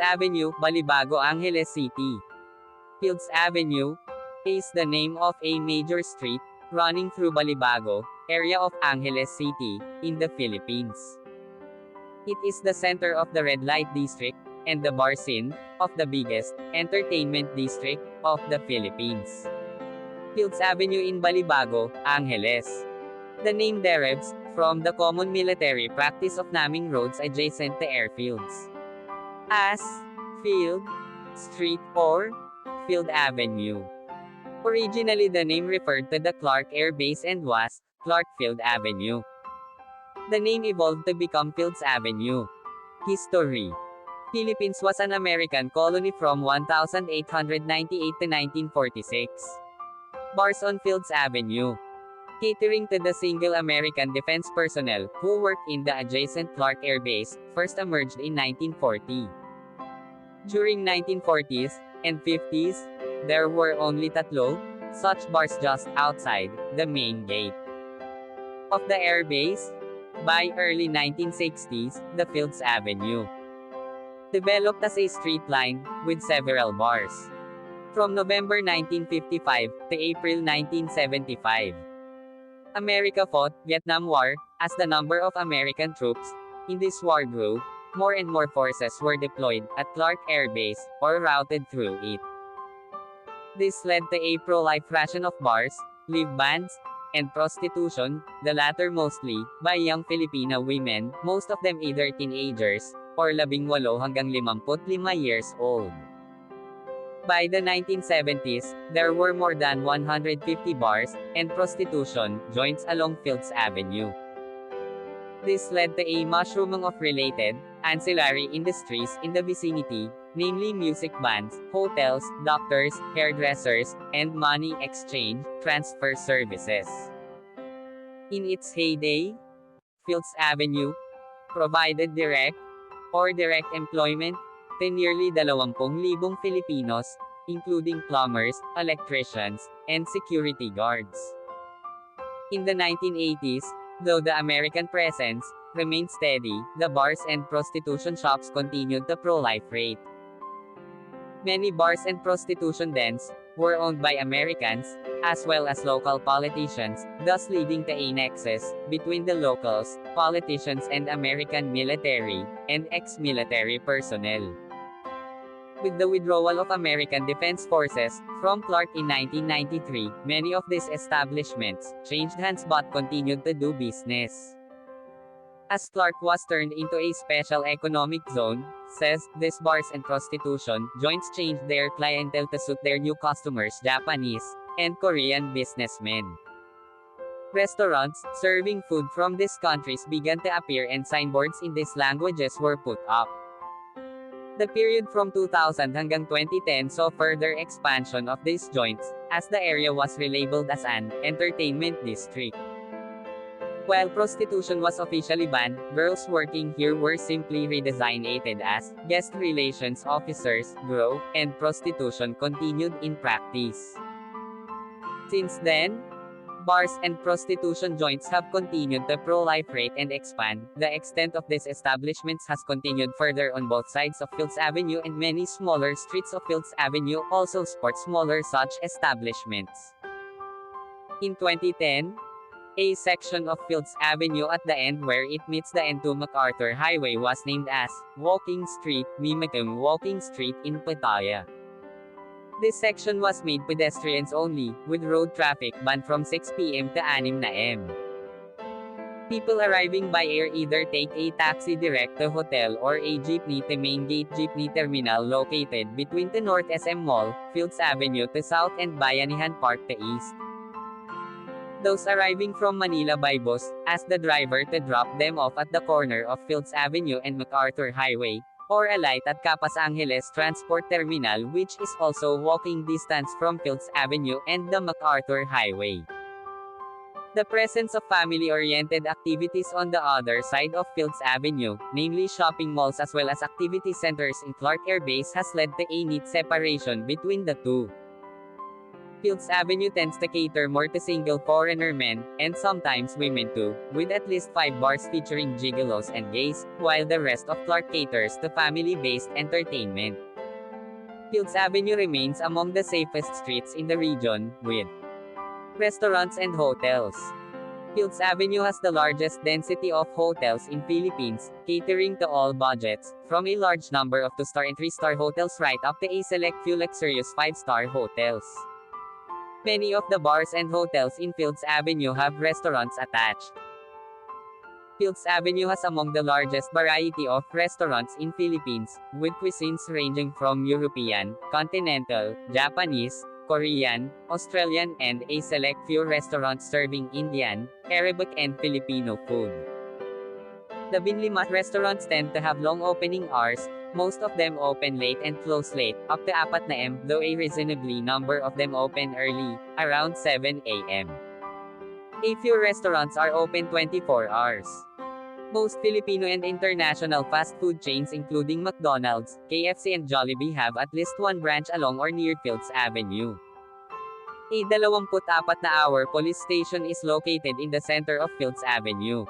Avenue, Balibago Angeles City. Fields Avenue is the name of a major street running through Balibago area of Angeles City in the Philippines. It is the center of the red light district and the bar scene of the biggest entertainment district of the Philippines. Fields Avenue in Balibago, Angeles. The name derives from the common military practice of naming roads adjacent to airfields as Field Street or Field Avenue. Originally the name referred to the Clark Air Base and was Clark Field Avenue. The name evolved to become Fields Avenue. History. Philippines was an American colony from 1898 to 1946. Bars on Fields Avenue. Catering to the single American defense personnel who worked in the adjacent Clark Air Base, first emerged in 1940. During 1940s and 50s, there were only tatlo such bars just outside the main gate of the air base. By early 1960s, the Fields Avenue developed as a street line with several bars. From November 1955 to April 1975, America fought Vietnam War. As the number of American troops in this war grew, more and more forces were deployed at Clark Air Base or routed through it. This led to a proliferation of bars, live bands, and prostitution, the latter mostly by young Filipino women, most of them either teenagers or 18 hanggang 55 years old. By the 1970s, there were more than 150 bars and prostitution joints along Fields Avenue. This led to a mushrooming of related, ancillary industries in the vicinity, namely music bands, hotels, doctors, hairdressers, and money exchange, transfer services. In its heyday, Fields Avenue provided direct or direct employment to nearly 20,000 Filipinos, including plumbers, electricians, and security guards. In the 1980s, though the American presence remained steady, the bars and prostitution shops continued to proliferate. Many bars and prostitution dens were owned by Americans, as well as local politicians, thus leading to a nexus between the locals, politicians and American military and ex-military personnel. With the withdrawal of American Defense Forces from Clark in 1993, many of these establishments changed hands but continued to do business. As Clark was turned into a special economic zone, says, these bars and prostitution joints changed their clientele to suit their new customers, Japanese and Korean businessmen. Restaurants serving food from these countries began to appear and signboards in these languages were put up. The period from 2000 hanggang 2010 saw further expansion of these joints, as the area was relabeled as an entertainment district. While prostitution was officially banned, girls working here were simply redesignated as guest relations officers, GRO, and prostitution continued in practice. Since then, bars and prostitution joints have continued to proliferate and expand. The extent of these establishments has continued further on both sides of Fields Avenue, and many smaller streets of Fields Avenue also sport smaller such establishments. In 2010, a section of Fields Avenue at the end where it meets the N2 MacArthur Highway was named as Walking Street, mimicking Walking Street in Pattaya. This section was made pedestrians only, with road traffic banned from 6 p.m. to 6 a.m. People arriving by air either take a taxi direct to hotel or a jeepney to Main Gate Jeepney Terminal located between the North SM Mall, Fields Avenue to South and Bayanihan Park to East. Those arriving from Manila by bus, ask the driver to drop them off at the corner of Fields Avenue and MacArthur Highway, or alight at Capas Angeles Transport Terminal, which is also walking distance from Fields Avenue and the MacArthur Highway. The presence of family-oriented activities on the other side of Fields Avenue, namely shopping malls as well as activity centers in Clark Air Base, has led to a neat separation between the two. Fields Avenue tends to cater more to single foreigner men, and sometimes women too, with at least 5 bars featuring gigolos and gays, while the rest of Clark caters to family-based entertainment. Fields Avenue remains among the safest streets in the region, with restaurants and hotels. Fields Avenue has the largest density of hotels in Philippines, catering to all budgets, from a large number of 2-star and 3-star hotels right up to a select few luxurious 5-star hotels. Many of the bars and hotels in Fields Avenue have restaurants attached. Fields Avenue has among the largest variety of restaurants in Philippines, with cuisines ranging from European, continental, Japanese, Korean, Australian and a select few restaurants serving Indian, Arabic and Filipino food. The Binlimat restaurants tend to have long opening hours, most of them open late and close late, up to 4 am, though a reasonably number of them open early, around 7 am. A few restaurants are open 24 hours. Most Filipino and international fast food chains including McDonald's, KFC and Jollibee have at least one branch along or near Fields Avenue. A 24-hour police station is located in the center of Fields Avenue.